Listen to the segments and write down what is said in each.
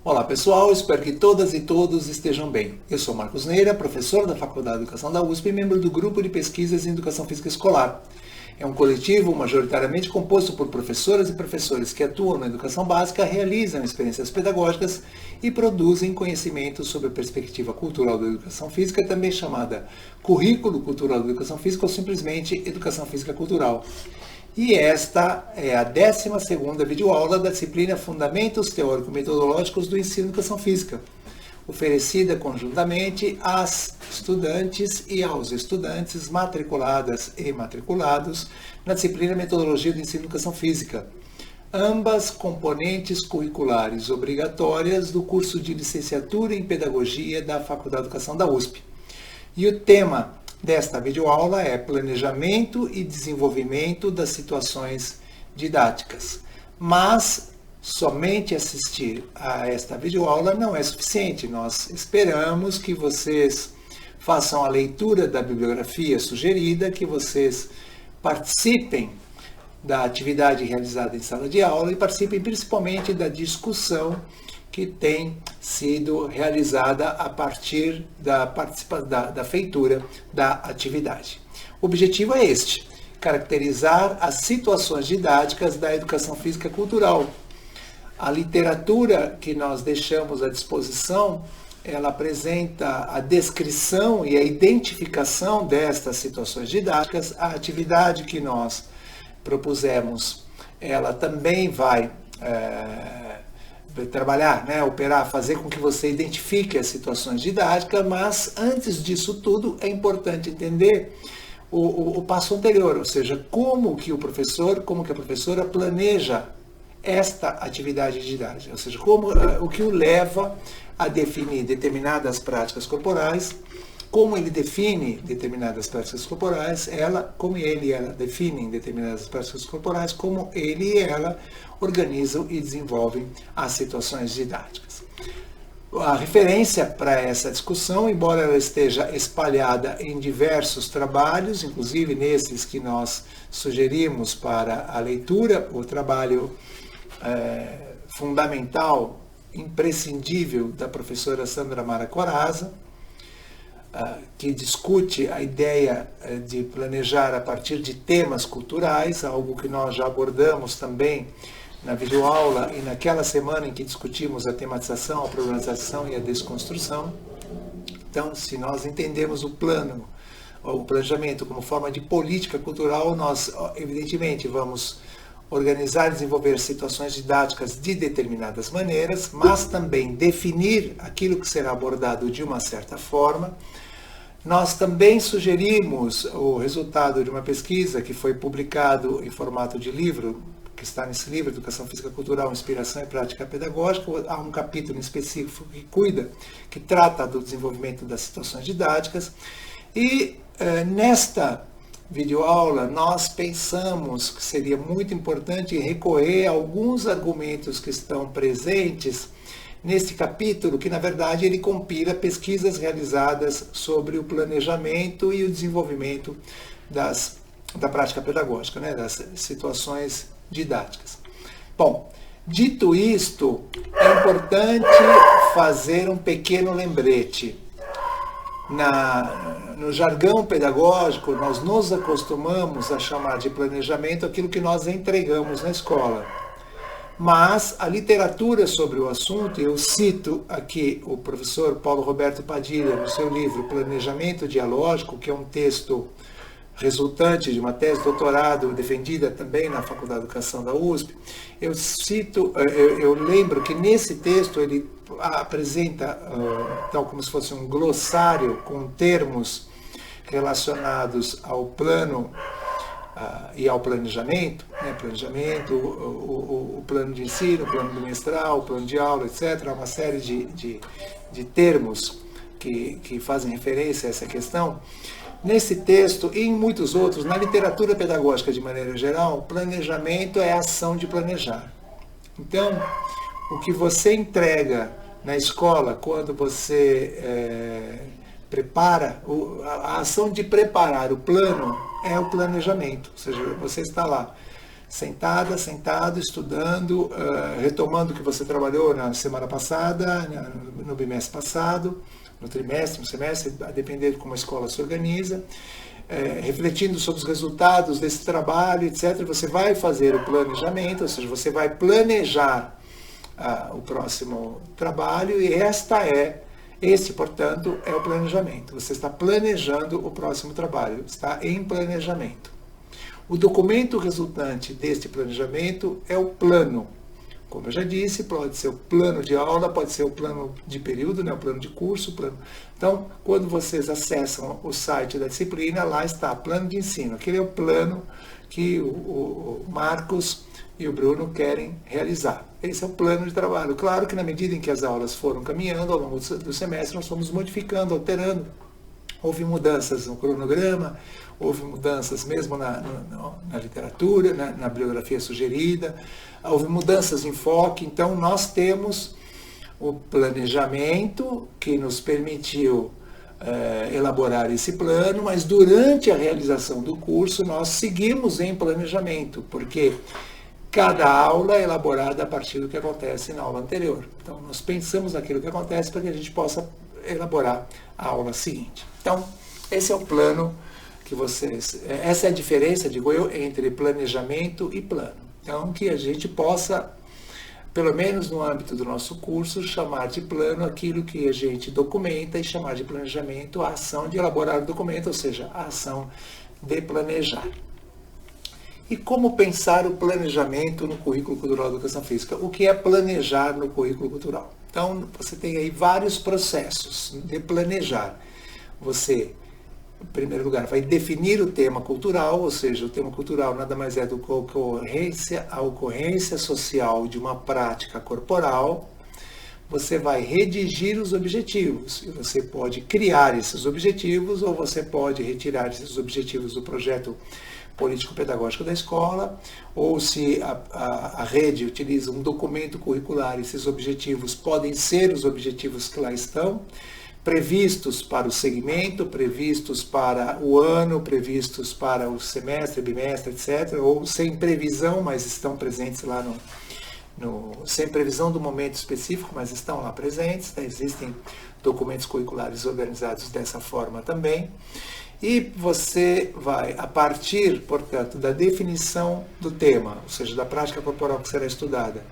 Olá pessoal, espero que todas e todos estejam bem. Eu sou Marcos Neira, professor da Faculdade de Educação da USP e membro do Grupo de Pesquisas em Educação Física Escolar. É um coletivo majoritariamente composto por professoras e professores que atuam na educação básica, realizam experiências pedagógicas e produzem conhecimento sobre a perspectiva cultural da educação física, também chamada Currículo Cultural da Educação Física ou simplesmente Educação Física Cultural. E esta é a 12ª videoaula da disciplina Fundamentos Teórico-Metodológicos do Ensino de Educação Física, oferecida conjuntamente às estudantes e aos estudantes matriculadas e matriculados na disciplina Metodologia do Ensino de Educação Física, ambas componentes curriculares obrigatórias do curso de Licenciatura em Pedagogia da Faculdade de Educação da USP. E o tema desta videoaula é Planejamento e Desenvolvimento das Situações Didáticas. Mas somente assistir a esta videoaula não é suficiente. Nós esperamos que vocês façam a leitura da bibliografia sugerida, que vocês participem da atividade realizada em sala de aula e participem principalmente da discussão que tem sido realizada a partir da feitura da atividade. O objetivo é este: caracterizar as situações didáticas da educação física cultural. A literatura que nós deixamos à disposição, ela apresenta a descrição e a identificação destas situações didáticas. A atividade que nós propusemos, ela também vai trabalhar, operar, fazer com que você identifique as situações didáticas, mas antes disso tudo é importante entender o passo anterior, ou seja, como que a professora planeja esta atividade didática, ou seja, o que o leva a definir determinadas práticas corporais, como ele define determinadas práticas corporais, como ele e ela definem determinadas práticas corporais, como ele e ela organizam e desenvolvem as situações didáticas. A referência para essa discussão, embora ela esteja espalhada em diversos trabalhos, inclusive nesses que nós sugerimos para a leitura, o trabalho fundamental, imprescindível da professora Sandra Mara Corazza, que discute a ideia de planejar a partir de temas culturais, algo que nós já abordamos também na videoaula e naquela semana em que discutimos a tematização, a problematização e a desconstrução. Então, se nós entendemos o planejamento como forma de política cultural, nós evidentemente vamos organizar e desenvolver situações didáticas de determinadas maneiras, mas também definir aquilo que será abordado de uma certa forma. Nós também sugerimos o resultado de uma pesquisa que foi publicado em formato de livro, que está nesse livro, Educação Física Cultural, Inspiração e Prática Pedagógica. Há um capítulo específico que trata do desenvolvimento das situações didáticas. E nesta videoaula nós pensamos que seria muito importante recorrer a alguns argumentos que estão presentes neste capítulo, que na verdade ele compila pesquisas realizadas sobre o planejamento e o desenvolvimento da prática pedagógica, das situações didáticas. Bom, dito isto, é importante fazer um pequeno lembrete. No jargão pedagógico, nós nos acostumamos a chamar de planejamento aquilo que nós entregamos na escola. Mas a literatura sobre o assunto, eu cito aqui o professor Paulo Roberto Padilha, no seu livro Planejamento Dialógico, que é um texto resultante de uma tese de doutorado defendida também na Faculdade de Educação da USP. Eu lembro que nesse texto ele apresenta, tal como se fosse um glossário com termos relacionados ao plano e ao planejamento, o plano de ensino, o plano bimestral, o plano de aula, etc. Uma série de termos que fazem referência a essa questão. Nesse texto e em muitos outros, na literatura pedagógica de maneira geral, planejamento é a ação de planejar. Então, o que você entrega na escola quando você prepara, a ação de preparar o plano é o planejamento, ou seja, você está lá sentada, sentado, estudando, retomando o que você trabalhou na semana passada, no bimestre passado, no trimestre, no semestre, a depender de como a escola se organiza, refletindo sobre os resultados desse trabalho, etc. Você vai fazer o planejamento, ou seja, você vai planejar o próximo trabalho e esse, portanto, é o planejamento. Você está planejando o próximo trabalho, está em planejamento. O documento resultante deste planejamento é o plano. Como eu já disse, pode ser o plano de aula, pode ser o plano de período, né, o plano de curso. Então, quando vocês acessam o site da disciplina, lá está plano de ensino. Aquele é o plano que o Marcos e o Bruno querem realizar. Esse é o plano de trabalho. Claro que na medida em que as aulas foram caminhando ao longo do semestre, nós fomos modificando, alterando. Houve mudanças no cronograma, houve mudanças mesmo na literatura, na bibliografia sugerida, houve mudanças em enfoque. Então, nós temos o planejamento que nos permitiu elaborar esse plano, mas durante a realização do curso, nós seguimos em planejamento, porque cada aula é elaborada a partir do que acontece na aula anterior. Então, nós pensamos naquilo que acontece para que a gente possa elaborar a aula seguinte. Então, esse é o plano que vocês... Essa é a diferença, digo eu, entre planejamento e plano. Então, que a gente possa, pelo menos no âmbito do nosso curso, chamar de plano aquilo que a gente documenta e chamar de planejamento a ação de elaborar o documento, ou seja, a ação de planejar. E como pensar o planejamento no currículo cultural da educação física? O que é planejar no currículo cultural? Então, você tem aí vários processos de planejar. Você, em primeiro lugar, vai definir o tema cultural, ou seja, o tema cultural nada mais é do que a ocorrência social de uma prática corporal. Você vai redigir os objetivos, e você pode criar esses objetivos, ou você pode retirar esses objetivos do projeto político-pedagógico da escola, ou se a rede utiliza um documento curricular, esses objetivos podem ser os objetivos que lá estão, previstos para o segmento, previstos para o ano, previstos para o semestre, bimestre, etc., ou sem previsão, mas estão presentes lá sem previsão do momento específico, mas estão lá presentes. Existem documentos curriculares organizados dessa forma também. E você vai, a partir, portanto, da definição do tema, ou seja, da prática corporal que será estudada,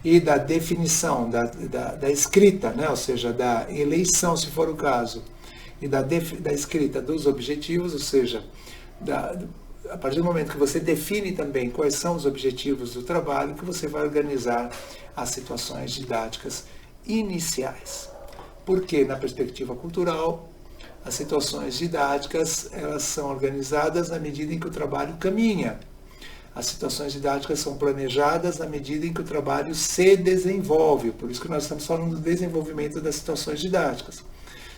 e da definição da escrita, né, ou seja, da eleição, se for o caso, e da escrita dos objetivos, ou seja, a partir do momento que você define também quais são os objetivos do trabalho, que você vai organizar as situações didáticas iniciais. Porque, na perspectiva cultural, as situações didáticas, elas são organizadas na medida em que o trabalho caminha. As situações didáticas são planejadas na medida em que o trabalho se desenvolve. Por isso que nós estamos falando do desenvolvimento das situações didáticas.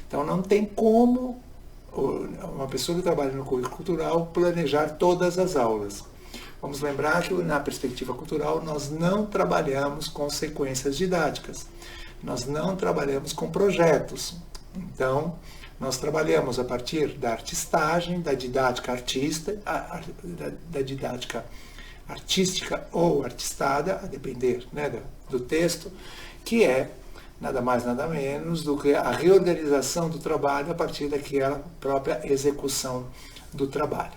Então, não tem como uma pessoa que trabalha no currículo cultural planejar todas as aulas. Vamos lembrar que, na perspectiva cultural, nós não trabalhamos com sequências didáticas. Nós não trabalhamos com projetos. Então, nós trabalhamos a partir da artistagem, da didática da didática artística ou artistada, a depender, né, do texto, que é nada mais, nada menos do que a reorganização do trabalho a partir daquela própria execução do trabalho.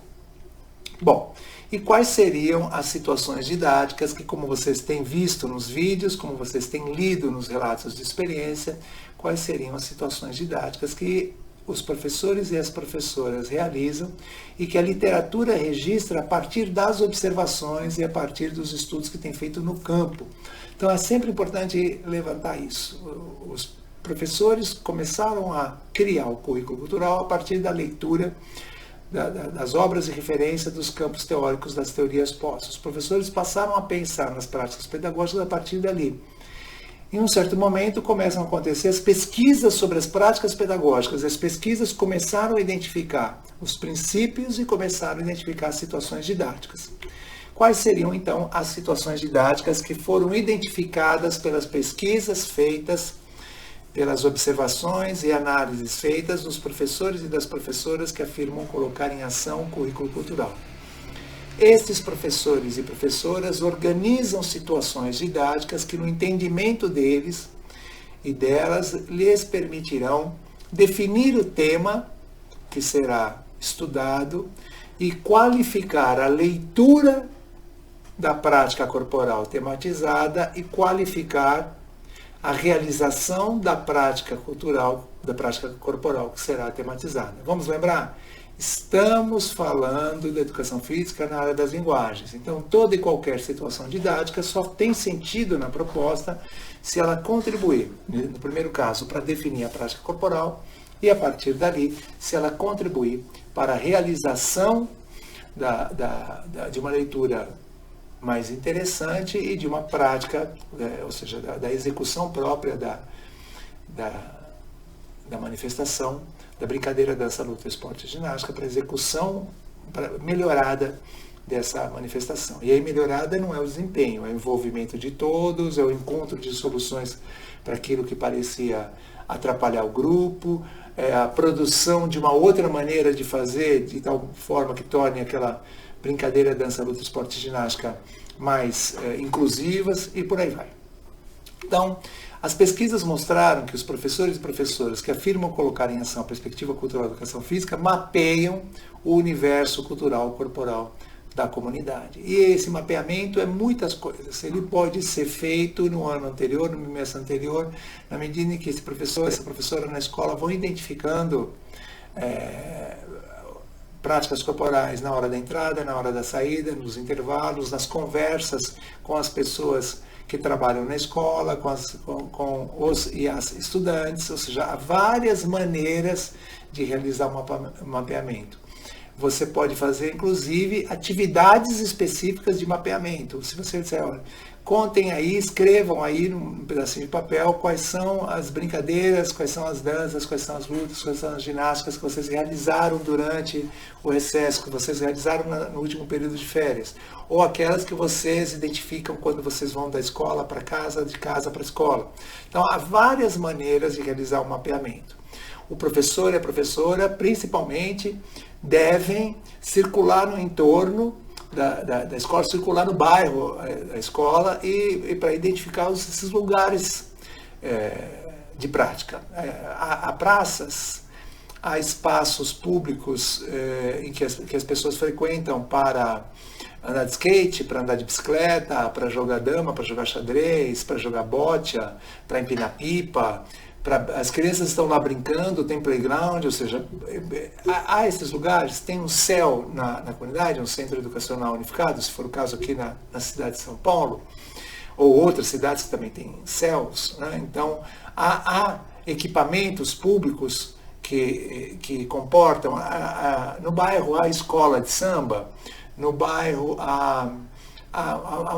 Bom, e quais seriam as situações didáticas que, como vocês têm visto nos vídeos, como vocês têm lido nos relatos de experiência, quais seriam as situações didáticas que os professores e as professoras realizam e que a literatura registra a partir das observações e a partir dos estudos que tem feito no campo. Então é sempre importante levantar isso. Os professores começaram a criar o currículo cultural a partir da leitura das obras de referência dos campos teóricos das teorias postas. Os professores passaram a pensar nas práticas pedagógicas a partir dali. Em um certo momento começam a acontecer as pesquisas sobre as práticas pedagógicas. As pesquisas começaram a identificar os princípios e começaram a identificar as situações didáticas. Quais seriam, então, as situações didáticas que foram identificadas pelas pesquisas feitas, pelas observações e análises feitas dos professores e das professoras que afirmam colocar em ação o currículo cultural? Estes professores e professoras organizam situações didáticas que, no entendimento deles e delas, lhes permitirão definir o tema que será estudado e qualificar a leitura da prática corporal tematizada e qualificar a realização da prática cultural, da prática corporal que será tematizada. Vamos lembrar? Estamos falando da educação física na área das linguagens. Então, toda e qualquer situação didática só tem sentido na proposta se ela contribuir, no primeiro caso, para definir a prática corporal e, a partir dali, se ela contribuir para a realização de uma leitura mais interessante e de uma prática, ou seja, da execução própria da manifestação, da brincadeira, dança, luta, esporte e ginástica, para execução melhorada dessa manifestação. E aí melhorada não é o desempenho, é o envolvimento de todos, é o encontro de soluções para aquilo que parecia atrapalhar o grupo, é a produção de uma outra maneira de fazer, de tal forma que torne aquela brincadeira, dança, luta, esporte e ginástica mais inclusivas e por aí vai. Então, as pesquisas mostraram que os professores e professoras que afirmam colocar em ação a perspectiva cultural da educação física mapeiam o universo cultural corporal da comunidade. E esse mapeamento é muitas coisas. Ele pode ser feito no ano anterior, no bimestre anterior, na medida em que esse professor, essa professora na escola vão identificando práticas corporais na hora da entrada, na hora da saída, nos intervalos, nas conversas com as pessoas que trabalham na escola, com os e as estudantes, ou seja, há várias maneiras de realizar um mapeamento. Você pode fazer, inclusive, atividades específicas de mapeamento. Se você disser, olha, contem aí, escrevam aí num pedacinho de papel quais são as brincadeiras, quais são as danças, quais são as lutas, quais são as ginásticas que vocês realizaram durante o recesso, que vocês realizaram no último período de férias. Ou aquelas que vocês identificam quando vocês vão da escola para casa, de casa para a escola. Então, há várias maneiras de realizar um mapeamento. O professor e a professora, principalmente, devem circular no entorno da escola, circular no bairro da escola e para identificar esses lugares de prática. Há praças, há espaços públicos em que as pessoas frequentam para andar de skate, para andar de bicicleta, para jogar dama, para jogar xadrez, para jogar bocha, para empinar pipa. As crianças estão lá brincando, tem playground, ou seja, há esses lugares, tem um CEL na comunidade, um Centro Educacional Unificado, se for o caso aqui na cidade de São Paulo, ou outras cidades que também têm CELs, né? Então, há equipamentos públicos que comportam, no bairro há escola de samba, no bairro há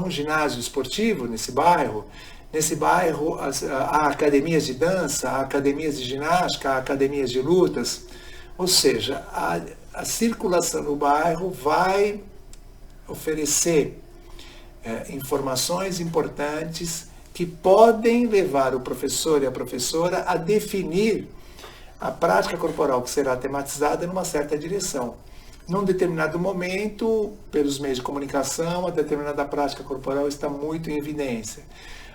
um ginásio esportivo nesse bairro. Nesse bairro há academias de dança, há academias de ginástica, há academias de lutas. Ou seja, a circulação no bairro vai oferecer informações importantes que podem levar o professor e a professora a definir a prática corporal que será tematizada numa certa direção. Num determinado momento, pelos meios de comunicação, a determinada prática corporal está muito em evidência.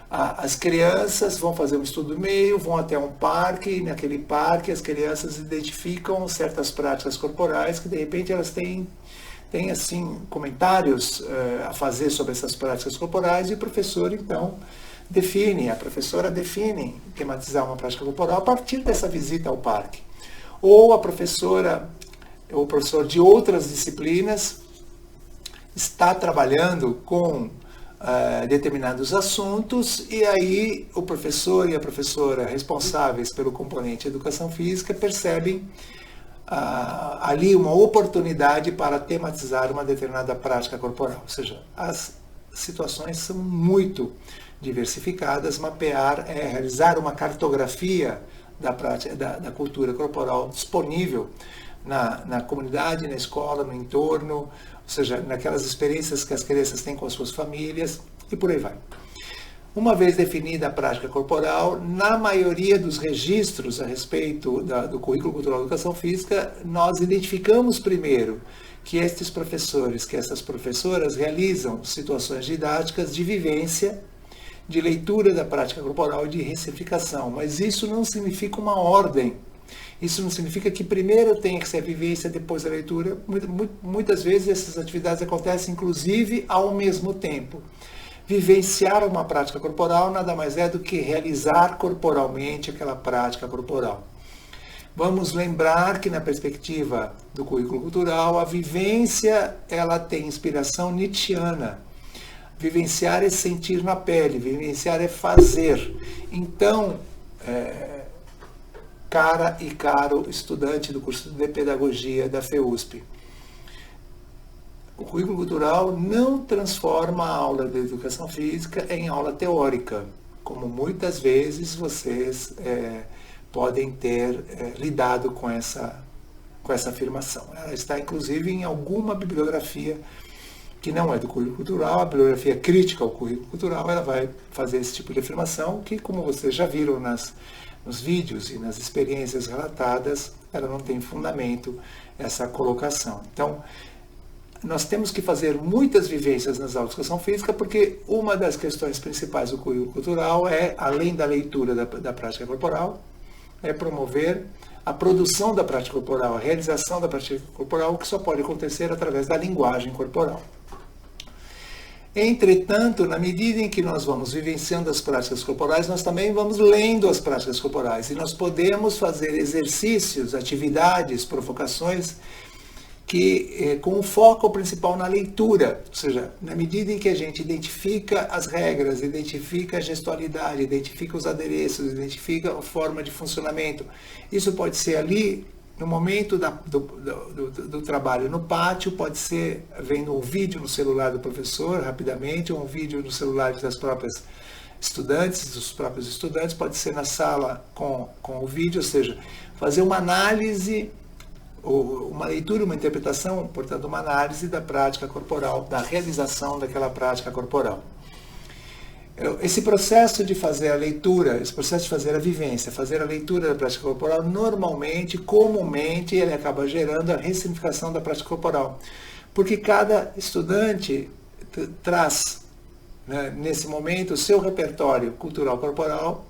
As crianças vão fazer um estudo do meio, vão até um parque, e naquele parque as crianças identificam certas práticas corporais que de repente elas têm assim, comentários a fazer sobre essas práticas corporais e o professor então a professora define tematizar uma prática corporal a partir dessa visita ao parque. Ou a professora ou o professor de outras disciplinas está trabalhando com determinados assuntos e aí o professor e a professora responsáveis pelo componente educação física percebem ali uma oportunidade para tematizar uma determinada prática corporal. Ou seja, as situações são muito diversificadas. Mapear é realizar uma cartografia da prática, da cultura corporal disponível na comunidade, na escola, no entorno, ou seja, naquelas experiências que as crianças têm com as suas famílias e por aí vai. Uma vez definida a prática corporal, na maioria dos registros a respeito do currículo cultural da educação física, nós identificamos primeiro que estes professores, que essas professoras realizam situações didáticas de vivência, de leitura da prática corporal e de ressignificação. Mas isso não significa uma ordem. Isso não significa que primeiro tem que ser a vivência, depois a leitura. Muitas vezes essas atividades acontecem, inclusive, ao mesmo tempo. Vivenciar uma prática corporal nada mais é do que realizar corporalmente aquela prática corporal. Vamos lembrar que na perspectiva do currículo cultural, a vivência ela tem inspiração nietzschiana. Vivenciar é sentir na pele, vivenciar é fazer. Então, cara e caro estudante do curso de pedagogia da FEUSP, o currículo cultural não transforma a aula de educação física em aula teórica, como muitas vezes vocês podem ter lidado com essa afirmação. Ela está inclusive em alguma bibliografia que não é do currículo cultural, a bibliografia crítica ao currículo cultural, ela vai fazer esse tipo de afirmação que, como vocês já viram nos vídeos e nas experiências relatadas, ela não tem fundamento, essa colocação. Então, nós temos que fazer muitas vivências nas aulas de educação física, porque uma das questões principais do currículo cultural é, além da leitura da prática corporal, é promover a produção da prática corporal, a realização da prática corporal, que só pode acontecer através da linguagem corporal. Entretanto, na medida em que nós vamos vivenciando as práticas corporais, nós também vamos lendo as práticas corporais, e nós podemos fazer exercícios, atividades, provocações, que com o foco principal na leitura, ou seja, na medida em que a gente identifica as regras, identifica a gestualidade, identifica os adereços, identifica a forma de funcionamento. Isso pode ser ali, no momento do trabalho no pátio, pode ser vendo um vídeo no celular do professor, rapidamente, ou um vídeo no celular das próprias estudantes, dos próprios estudantes, pode ser na sala com o vídeo, ou seja, fazer uma análise, uma leitura, uma interpretação, portanto, uma análise da prática corporal, da realização daquela prática corporal. Esse processo de fazer a leitura, esse processo de fazer a vivência, fazer a leitura da prática corporal, normalmente, comumente, ele acaba gerando a ressignificação da prática corporal. Porque cada estudante traz, né, nesse momento, o seu repertório cultural corporal,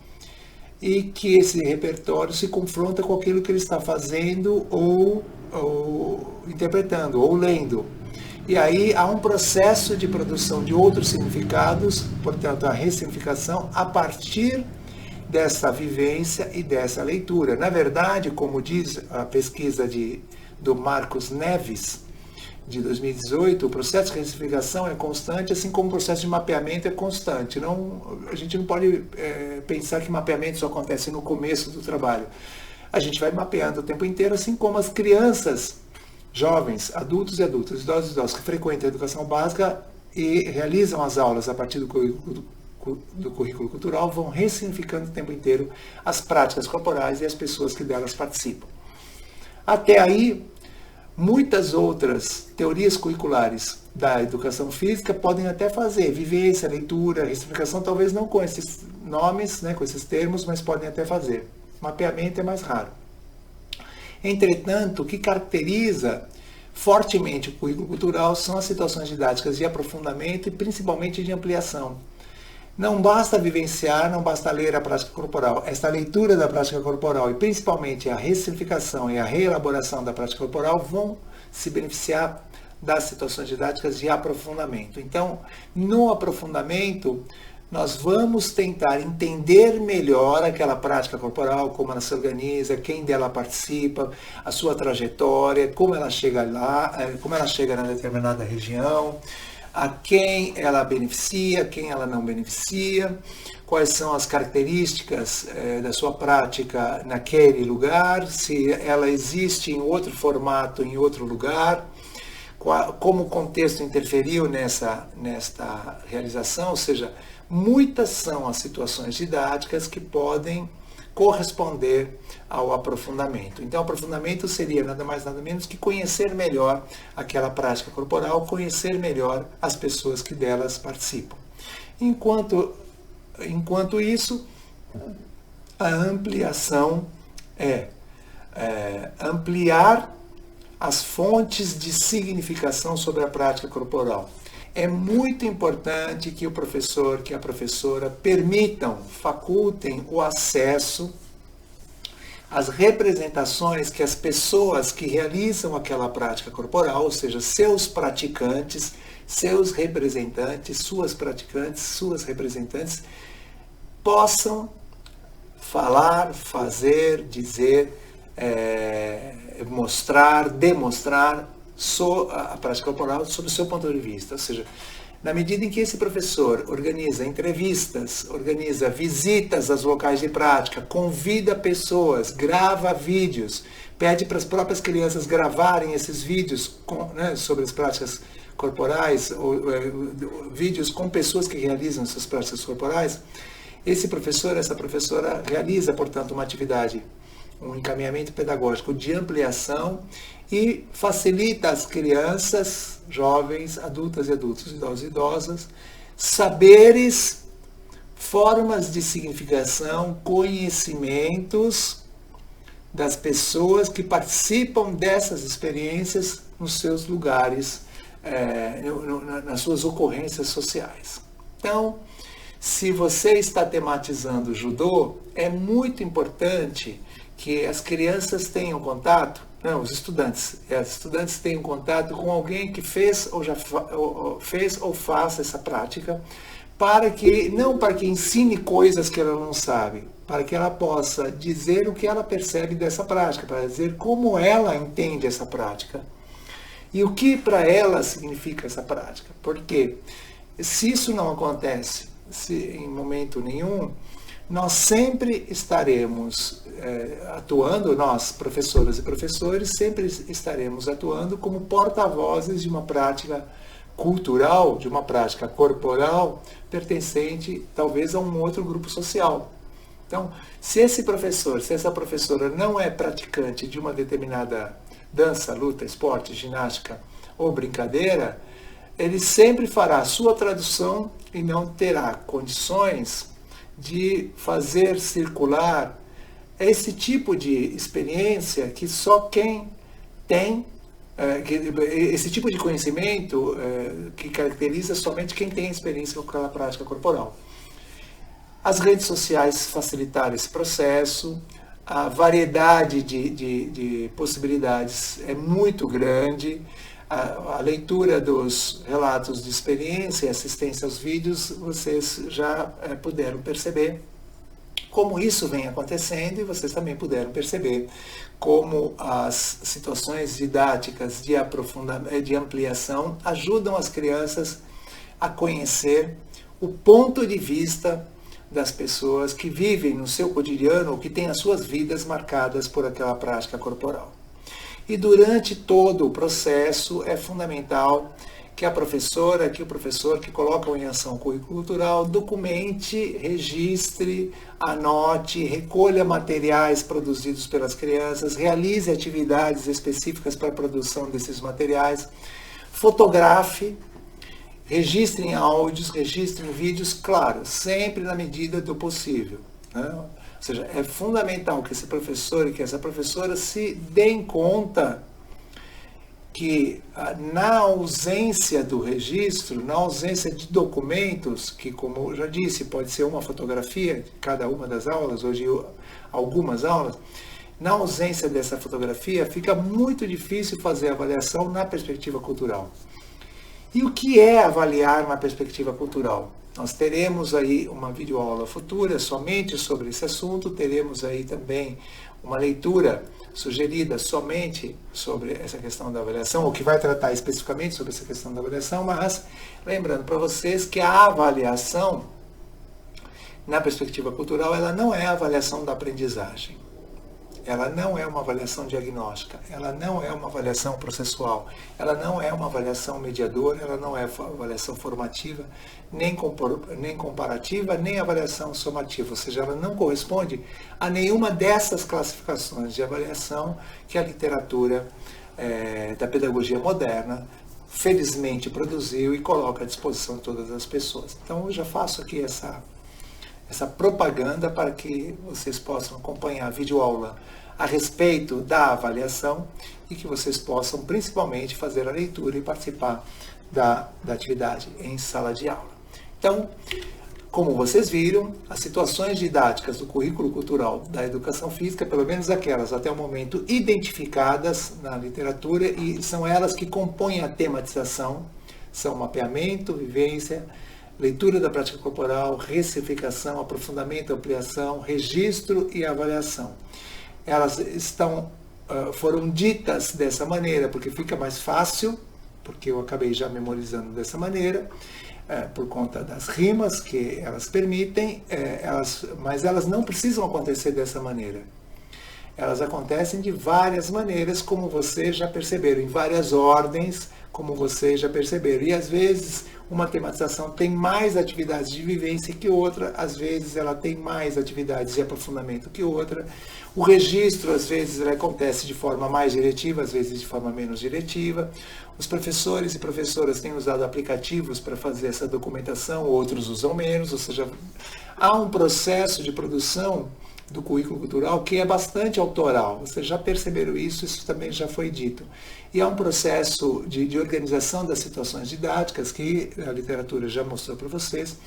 e que esse repertório se confronta com aquilo que ele está fazendo ou interpretando, ou lendo. E aí há um processo de produção de outros significados, portanto a ressignificação a partir dessa vivência e dessa leitura. Na verdade, como diz a pesquisa do Marcos Neves, de 2018, o processo de ressignificação é constante, assim como o processo de mapeamento é constante. A gente não pode pensar que mapeamento só acontece no começo do trabalho. A gente vai mapeando o tempo inteiro, assim como as crianças, jovens, adultos e adultas, idosos e idosos que frequentam a educação básica e realizam as aulas a partir do currículo cultural, vão ressignificando o tempo inteiro as práticas corporais e as pessoas que delas participam. Até aí, muitas outras teorias curriculares da educação física podem até fazer vivência, leitura, ressignificação, talvez não com esses nomes, né, com esses termos, mas podem até fazer. Mapeamento é mais raro. Entretanto, o que caracteriza fortemente o currículo cultural são as situações didáticas de aprofundamento e principalmente de ampliação. Não basta vivenciar, não basta ler a prática corporal. Esta leitura da prática corporal e principalmente a ressignificação e a reelaboração da prática corporal vão se beneficiar das situações didáticas de aprofundamento. Então, no aprofundamento, nós vamos tentar entender melhor aquela prática corporal, como ela se organiza, quem dela participa, a sua trajetória, como ela chega lá, como ela chega na determinada região, a quem ela beneficia, quem ela não beneficia, quais são as características da sua prática naquele lugar, se ela existe em outro formato, em outro lugar, como o contexto interferiu nesta realização, ou seja, muitas são as situações didáticas que podem corresponder ao aprofundamento. Então, o aprofundamento seria nada mais nada menos que conhecer melhor aquela prática corporal, conhecer melhor as pessoas que delas participam. Enquanto isso, a ampliação é ampliar as fontes de significação sobre a prática corporal. É muito importante que o professor, que a professora permitam, facultem o acesso às representações que as pessoas que realizam aquela prática corporal, ou seja, seus praticantes, seus representantes, suas praticantes, suas representantes, possam falar, fazer, dizer, mostrar, demonstrar a prática corporal sob o seu ponto de vista. Ou seja, na medida em que esse professor organiza entrevistas, organiza visitas aos locais de prática, convida pessoas, grava vídeos, pede para as próprias crianças gravarem esses vídeos sobre as práticas corporais, ou vídeos com pessoas que realizam essas práticas corporais, esse professor, essa professora realiza, portanto, uma atividade, um encaminhamento pedagógico de ampliação e facilita às crianças, jovens, adultas e adultos, idosos e idosas, saberes, formas de significação, conhecimentos das pessoas que participam dessas experiências nos seus lugares, nas suas ocorrências sociais. Então, se você está tematizando o judô, é muito importante que as crianças tenham contato, os estudantes tenham contato com alguém que fez ou faça essa prática, não para que ensine coisas que ela não sabe, para que ela possa dizer o que ela percebe dessa prática, para dizer como ela entende essa prática e o que para ela significa essa prática. Porque se isso não acontece em momento nenhum, nós sempre estaremos atuando, nós, professoras e professores, sempre estaremos atuando como porta-vozes de uma prática cultural, de uma prática corporal, pertencente talvez a um outro grupo social. Então, se esse professor, se essa professora não é praticante de uma determinada dança, luta, esporte, ginástica ou brincadeira, ele sempre fará a sua tradução e não terá condições de fazer circular esse tipo de experiência que só quem tem, esse tipo de conhecimento que caracteriza somente quem tem experiência com aquela prática corporal. As redes sociais facilitaram esse processo, a variedade de possibilidades é muito grande, a leitura dos relatos de experiência e assistência aos vídeos, vocês já puderam perceber como isso vem acontecendo, e vocês também puderam perceber como as situações didáticas de ampliação ajudam as crianças a conhecer o ponto de vista das pessoas que vivem no seu cotidiano ou que têm as suas vidas marcadas por aquela prática corporal. E durante todo o processo é fundamental que a professora, que o professor que colocam em ação curricular documente, registre, anote, recolha materiais produzidos pelas crianças, realize atividades específicas para a produção desses materiais, fotografe, registre em áudios, registre em vídeos, claro, sempre na medida do possível, né? Ou seja, é fundamental que esse professor e que essa professora se deem conta que na ausência do registro, na ausência de documentos, que como eu já disse, pode ser uma fotografia de cada uma das aulas, hoje algumas aulas, na ausência dessa fotografia fica muito difícil fazer a avaliação na perspectiva cultural. E o que é avaliar na perspectiva cultural? Nós teremos aí uma videoaula futura somente sobre esse assunto, teremos aí também uma leitura sugerida somente sobre essa questão da avaliação, ou que vai tratar especificamente sobre essa questão da avaliação, mas lembrando para vocês que a avaliação, na perspectiva cultural, ela não é a avaliação da aprendizagem. Ela não é uma avaliação diagnóstica, ela não é uma avaliação processual, ela não é uma avaliação mediadora, ela não é avaliação formativa, nem comparativa, nem avaliação somativa, ou seja, ela não corresponde a nenhuma dessas classificações de avaliação que a literatura da pedagogia moderna felizmente produziu e coloca à disposição de todas as pessoas. Então eu já faço aqui essa propaganda para que vocês possam acompanhar a videoaula a respeito da avaliação e que vocês possam principalmente fazer a leitura e participar da atividade em sala de aula. Então, como vocês viram, as situações didáticas do currículo cultural da educação física, pelo menos aquelas até o momento identificadas na literatura, e são elas que compõem a tematização, são mapeamento, vivência, leitura da prática corporal, ressignificação, aprofundamento, ampliação, registro e avaliação. Elas foram ditas dessa maneira porque fica mais fácil, porque eu acabei já memorizando dessa maneira, por conta das rimas que elas permitem, mas elas não precisam acontecer dessa maneira. Elas acontecem de várias maneiras, como vocês já perceberam, em várias ordens, como vocês já perceberam. E às vezes uma tematização tem mais atividades de vivência que outra, às vezes ela tem mais atividades de aprofundamento que outra. O registro, às vezes, ele acontece de forma mais diretiva, às vezes de forma menos diretiva. Os professores e professoras têm usado aplicativos para fazer essa documentação, outros usam menos, ou seja, há um processo de produção do currículo cultural que é bastante autoral. Vocês já perceberam isso, isso também já foi dito. E há um processo de organização das situações didáticas que a literatura já mostrou para vocês,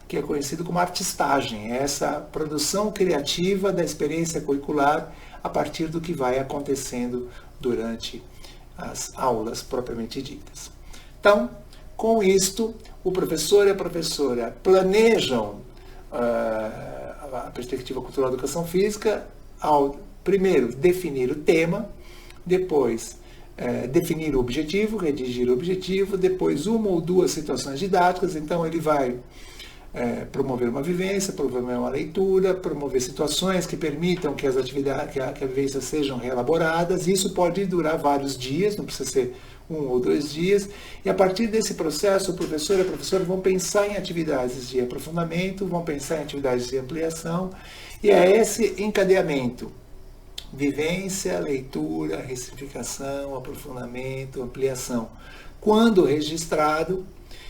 que é conhecido como artistagem, é essa produção criativa da experiência curricular a partir do que vai acontecendo durante as aulas propriamente ditas. Então, com isto, o professor e a professora planejam a perspectiva cultural da educação física ao, primeiro, definir o tema, depois definir o objetivo, redigir o objetivo, depois uma ou duas situações didáticas, então ele vai promover uma vivência, promover uma leitura, promover situações que permitam que as atividades, que a vivência sejam reelaboradas. Isso pode durar vários dias, não precisa ser 1 ou 2 dias, e a partir desse processo, o professor e a professora vão pensar em atividades de aprofundamento, vão pensar em atividades de ampliação, e é esse encadeamento, vivência, leitura, ressignificação, aprofundamento, ampliação, quando registrado,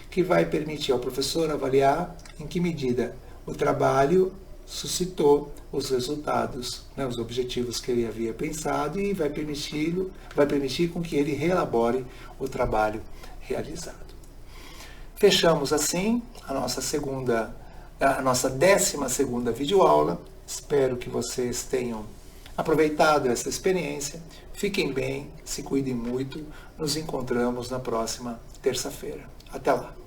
que vai permitir ao professor avaliar em que medida o trabalho suscitou os resultados, os objetivos que ele havia pensado, e vai permitir com que ele reelabore o trabalho realizado. Fechamos assim a nossa 12ª videoaula. Espero que vocês tenham aproveitado essa experiência. Fiquem bem, se cuidem muito. Nos encontramos na próxima terça-feira. Até lá!